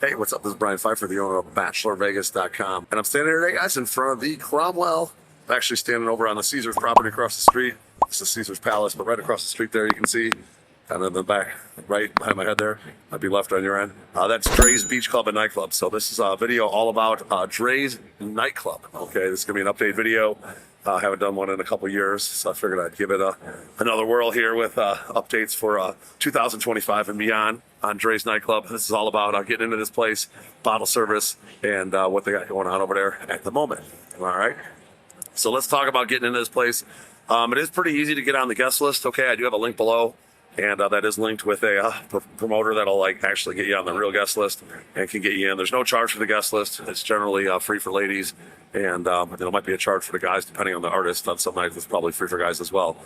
Hey, what's up? This is Brian Pfeiffer, the owner of BachelorVegas.com. And I'm standing here today, guys, in front of the Cromwell. I'm actually standing over on the Caesars property across the street. This is Caesars Palace, but right across the street there, you can see, kind of in the back, right behind my head there, might be left on your end. That's Drai's Beach Club and Nightclub. So this is a video all about Drai's Nightclub. Okay, this is going to be an update video. I haven't done one in a couple years, so I figured I'd give it another whirl here with updates for 2025 and beyond on Drai's Nightclub. This is all about getting into this place, bottle service, and what they got going on over there at the moment. All right, so let's talk about getting into this place. It is pretty easy to get on the guest list. Okay, I do have a link below, and that is linked with a promoter that'll actually get you on the real guest list and can get you in. There's no charge for the guest list. It's generally free for ladies, and there might be a charge for the guys depending on the artist. On some nights it's probably free for guys as well.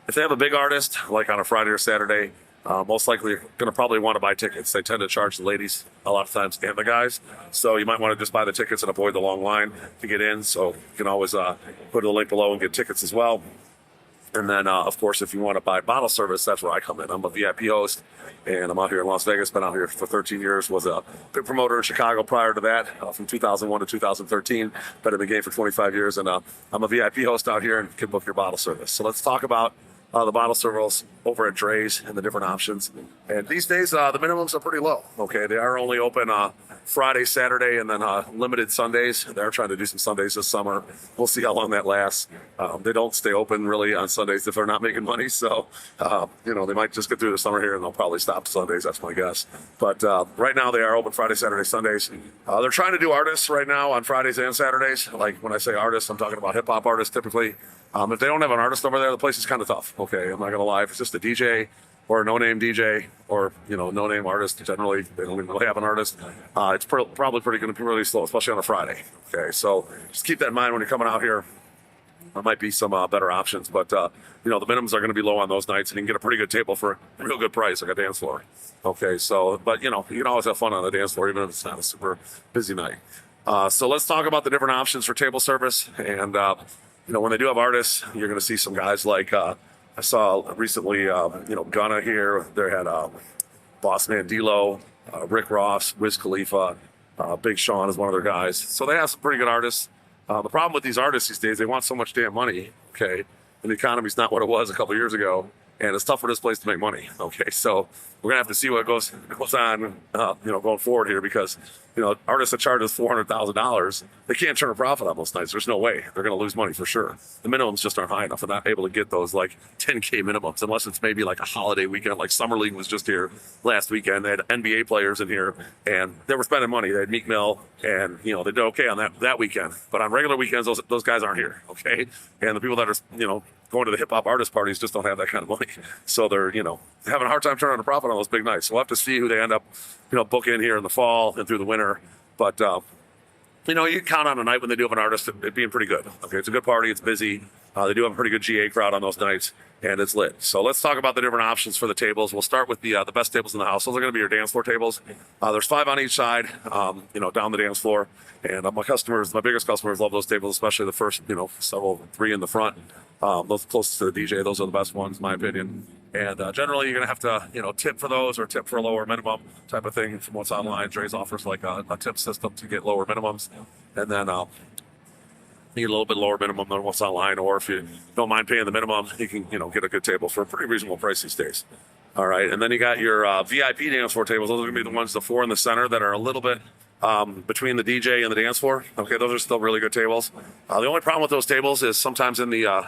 If they have a big artist, like on a Friday or Saturday, most likely you're going to probably want to buy tickets. They tend to charge the ladies a lot of times and the guys, so you might want to just buy the tickets and avoid the long line to get in. So you can always go to the link below and get tickets as well. And then, of course, if you want to buy bottle service, that's where I come in. I'm a VIP host, and I'm out here in Las Vegas. Been out here for 13 years. Was a big promoter in Chicago prior to that, from 2001 to 2013. Been in the game for 25 years, and I'm a VIP host out here and can book your bottle service. So let's talk about the bottle service over at Drai's and the different options. And these days, the minimums are pretty low. Okay, they are only open Friday, Saturday, and then limited Sundays. They're trying to do some Sundays this summer. We'll see how long that lasts. They don't stay open really on Sundays if they're not making money. So, they might just get through the summer here and they'll probably stop Sundays. That's my guess. But right now they are open Friday, Saturday, Sundays. They're trying to do artists right now on Fridays and Saturdays. Like when I say artists, I'm talking about hip hop artists typically. If they don't have an artist over there, the place is kind of tough. Okay, I'm not going to lie. If it's just a DJ or a no-name DJ or, no-name artist, generally they don't even really have an artist, it's probably pretty going to be really slow, especially on a Friday. Okay, so just keep that in mind when you're coming out here. There might be some better options, but, the minimums are going to be low on those nights, and you can get a pretty good table for a real good price, like a dance floor. Okay, so, but, you can always have fun on the dance floor, even if it's not a super busy night. So let's talk about the different options for table service. And, when they do have artists, you're going to see some guys like, I saw recently, Gunna here. They had Boss Man D-Lo, Rick Ross, Wiz Khalifa, Big Sean is one of their guys. So they have some pretty good artists. The problem with these artists these days, they want so much damn money, okay? And the economy's not what it was a couple years ago, and it's tough for this place to make money, okay? So we're gonna have to see what goes on, going forward here, because artists that charge us $400,000, they can't turn a profit on those nights. There's no way. They're going to lose money for sure. The minimums just aren't high enough. They're not able to get those like 10K minimums unless it's maybe like a holiday weekend. Like Summer League was just here last weekend. They had NBA players in here and they were spending money. They had Meek Mill and, they did okay on that weekend. But on regular weekends, those guys aren't here, okay? And the people that are, going to the hip hop artist parties just don't have that kind of money. So they're, having a hard time turning a profit on those big nights. So we'll have to see who they end up, booking here in the fall and through the winter. But, you can count on a night when they do have an artist, it being pretty good. Okay, it's a good party, it's busy. They do have a pretty good GA crowd on those nights, and it's lit. So let's talk about the different options for the tables. We'll start with the best tables in the house. Those are going to be your dance floor tables. There's 5 on each side, down the dance floor. And my biggest customers love those tables, especially the first, 3 in the front. Those closest to the DJ, those are the best ones, in my opinion. And generally, you're going to have to, tip for those or tip for a lower minimum type of thing. From what's online, Drai's offers like a tip system to get lower minimums. And then you get a little bit lower minimum than what's online. Or if you don't mind paying the minimum, you can, get a good table for a pretty reasonable price these days. All right. And then you got your VIP dance floor tables. Those are going to be the ones, the 4 in the center that are a little bit between the DJ and the dance floor. Okay, those are still really good tables. The only problem with those tables is sometimes in the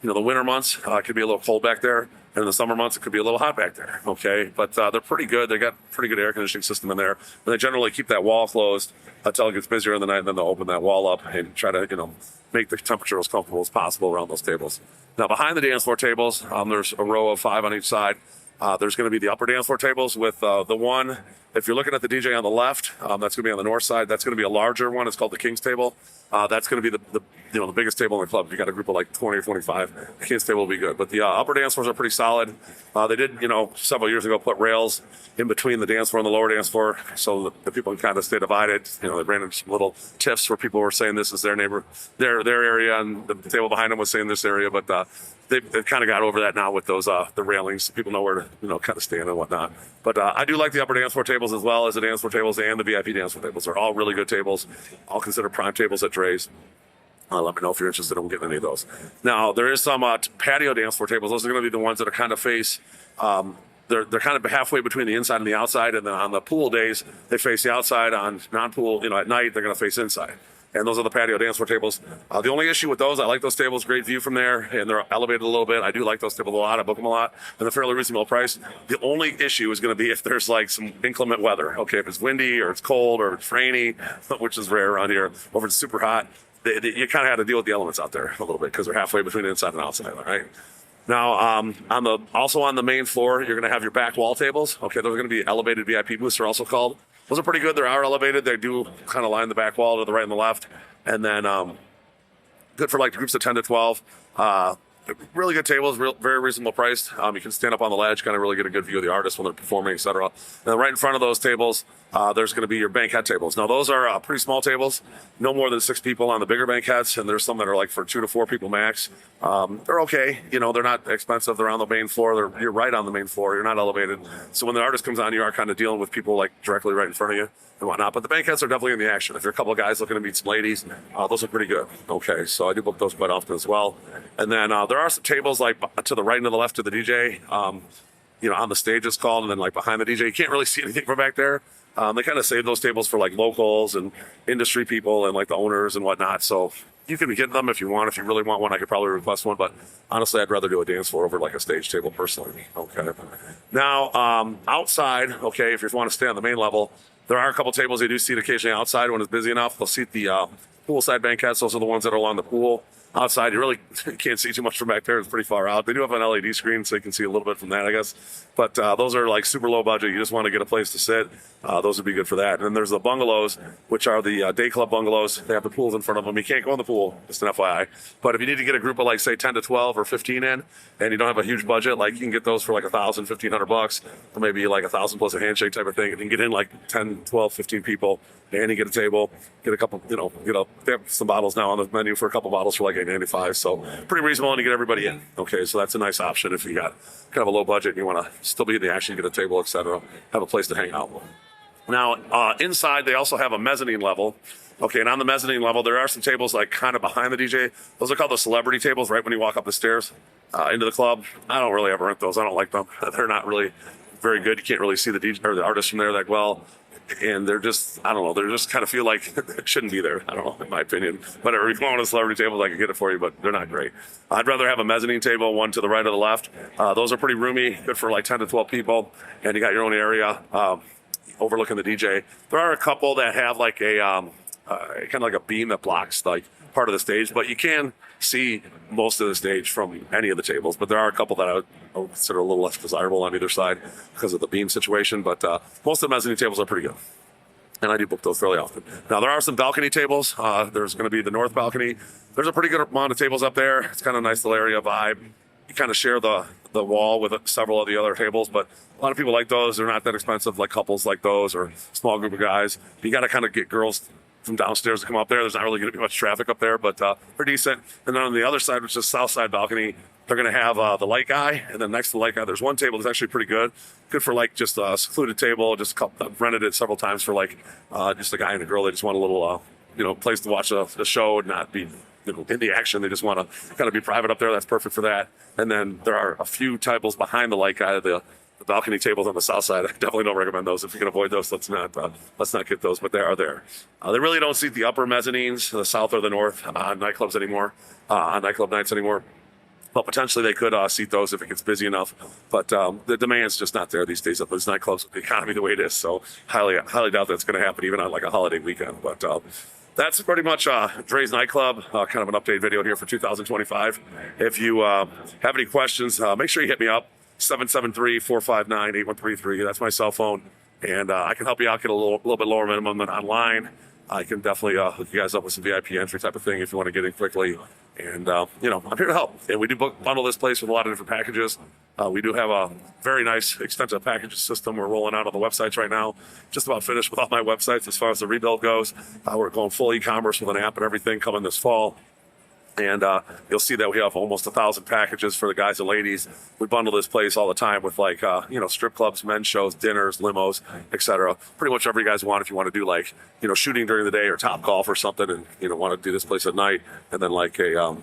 the winter months, it could be a little cold back there. And in the summer months, it could be a little hot back there, okay? But they're pretty good. They got pretty good air conditioning system in there. And they generally keep that wall closed until it gets busier in the night, and then they'll open that wall up and try to, make the temperature as comfortable as possible around those tables. Now, behind the dance floor tables, there's a row of 5 on each side. There's going to be the upper dance floor tables with the one, if you're looking at the DJ on the left, that's going to be on the north side. That's going to be a larger one. It's called the King's table. That's going to be the biggest table in the club. If you got a group of like 20 or 25, the King's table will be good. But the upper dance floors are pretty solid. They did, several years ago, put rails in between the dance floor and the lower dance floor so that the people can kind of stay divided. They ran into some little tiffs where people were saying this is their area, and the table behind them was saying this area. But they've kind of got over that now with those the railings, so people know where to kind of stand and whatnot. But I do like the upper dance floor tables as well as the dance floor tables and the VIP dance floor tables. They're all really good tables. All considered prime tables at Drai's. Let me know if you're interested in getting any of those. Now there is some patio dance floor tables. Those are going to be the ones that are kind of face. They're kind of halfway between the inside and the outside, and then on the pool days they face the outside. On non-pool, at night they're going to face inside. And those are the patio dance floor tables. The only issue with those, I like those tables, great view from there, and they're elevated a little bit. I do like those tables a lot. I book them a lot, and they're fairly reasonable price. The only issue is going to be if there's like some inclement weather. Okay, if it's windy or it's cold or it's rainy, which is rare around here, or if it's super hot, you kind of have to deal with the elements out there a little bit because they're halfway between inside and outside, all right? Now, also on the main floor, you're going to have your back wall tables. Okay, those are going to be elevated VIP booths, they're also called. Those are pretty good. They are elevated. They do kind of line the back wall to the right and the left. And then good for like groups of 10 to 12. Really good tables, very reasonable priced. You can stand up on the ledge, kind of really get a good view of the artists when they're performing, etc. And then right in front of those tables, there's going to be your banquet tables. Now those are pretty small tables, no more than 6 people on the bigger banquets, and there's some that are like for 2 to 4 people max. They're okay, they're not expensive. They're on the main floor. You're right on the main floor. You're not elevated, so when the artist comes on, you are kind of dealing with people like directly right in front of you and whatnot. But the banquets are definitely in the action. If you're a couple of guys looking to meet some ladies, those are pretty good. Okay, so I do book those quite often as well. And then there are some tables like to the right and to the left of the DJ, on the stage it's called, and then like behind the DJ. You can't really see anything from back there. They kind of save those tables for like locals and industry people and like the owners and whatnot. So you can get them if you want. If you really want one, I could probably request one. But honestly, I'd rather do a dance floor over like a stage table personally. Okay. Now, outside, okay, if you want to stay on the main level, there are a couple tables they do seat occasionally outside when it's busy enough. They'll seat the poolside banquets. Those are the ones that are along the pool. Outside, you really can't see too much from back there. It's pretty far out. They do have an LED screen, so you can see a little bit from that, I guess. But those are like super low budget. You just want to get a place to sit. Those would be good for that. And then there's the bungalows, which are the day club bungalows. They have the pools in front of them. You can't go in the pool, just an FYI. But if you need to get a group of like, say, 10 to 12 or 15 in, and you don't have a huge budget, like you can get those for like $1,000, $1,500, or maybe like $1,000 plus a handshake type of thing. And you can get in like 10, 12, 15 people. And you get a table, get a couple, they have some bottles now on the menu for a couple bottles for like $8.95. So pretty reasonable to get everybody in. Okay, so that's a nice option if you got kind of a low budget and you want to still be in the action, get a table, etc. Have a place to hang out. Now, inside they also have a mezzanine level. Okay, and on the mezzanine level, there are some tables like kind of behind the DJ. Those are called the celebrity tables, right when you walk up the stairs into the club. I don't really ever rent those. I don't like them. They're not really very good. You can't really see the DJ or the artist from there that well. And they're just, I don't know, they just kind of feel like it shouldn't be there. I don't know, in my opinion. Whatever, if you want a celebrity table, I can get it for you, but they're not great. I'd rather have a mezzanine table, one to the right or the left. Those are pretty roomy, good for like 10 to 12 people, and you got your own area overlooking the DJ. There are a couple that have like a kind of like a beam that blocks like part of the stage, but you can see most of the stage from any of the tables. But there are a couple that I would consider a little less desirable on either side because of the beam situation. But most of the mezzanine tables are pretty good, and I do book those fairly often. Now there are some balcony tables. There's going to be the north balcony. There's a pretty good amount of tables up there. It's kind of a nice little area vibe. You kind of share the wall with several of the other tables, but a lot of people like those. They're not that expensive, like couples like those or small group of guys. You got to kind of get girls from downstairs to come up there. There's not really going to be much traffic up there, but they're decent. And then on the other side, which is south side balcony, they're going to have the light guy, and then next to the light guy, there's one table that's actually pretty good for like just a secluded table. Just I've rented it several times for like just a guy and a girl. They just want a little place to watch the show and not be in the action. They just want to kind of be private up there. That's perfect for that. And then there are a few tables behind the light guy, the balcony tables on the south side. I definitely don't recommend those. If you can avoid those, let's not get those, but they are there. They really don't seat the upper mezzanines, the south or the north, on nightclubs anymore, on nightclub nights anymore. But potentially they could seat those if it gets busy enough. But the demand's just not there these days at those nightclubs with the economy the way it is. So highly doubt that's going to happen even on like a holiday weekend. But that's pretty much Drai's Nightclub, kind of an update video here for 2025. If you have any questions, make sure you hit me up. 773-459-8133. That's my cell phone. And I can help you out, get a little bit lower minimum than online. I can definitely hook you guys up with some VIP entry type of thing if you want to get in quickly. And, I'm here to help. And we do bundle this place with a lot of different packages. We do have a very nice, extensive packages system we're rolling out on the websites right now. Just about finished with all my websites as far as the rebuild goes. We're going full e-commerce with an app and everything coming this fall. And you'll see that we have almost 1,000 packages for the guys and ladies. We bundle this place all the time with like, strip clubs, men's shows, dinners, limos, etc. Pretty much whatever you guys want. If you want to do like, shooting during the day or top golf or something, and want to do this place at night, and then like a,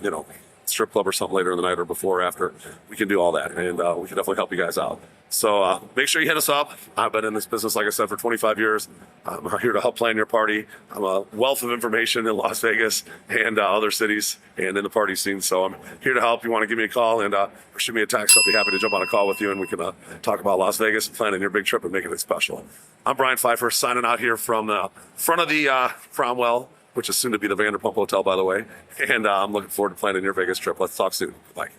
strip club or something later in the night or before or after, we can do all that, and we can definitely help you guys out. So make sure you hit us up. I've been in this business, like I said, for 25 years. I'm here to help plan your party. I'm a wealth of information in Las Vegas and other cities and in the party scene. So I'm here to help. You want to give me a call and or shoot me a text. I'll be happy to jump on a call with you, and we can talk about Las Vegas and planning your big trip and making it special. I'm Brian Pfeiffer, signing out here from the front of the Cromwell, which is soon to be the Vanderpump Hotel, by the way. And I'm looking forward to planning your Vegas trip. Let's talk soon. Bye.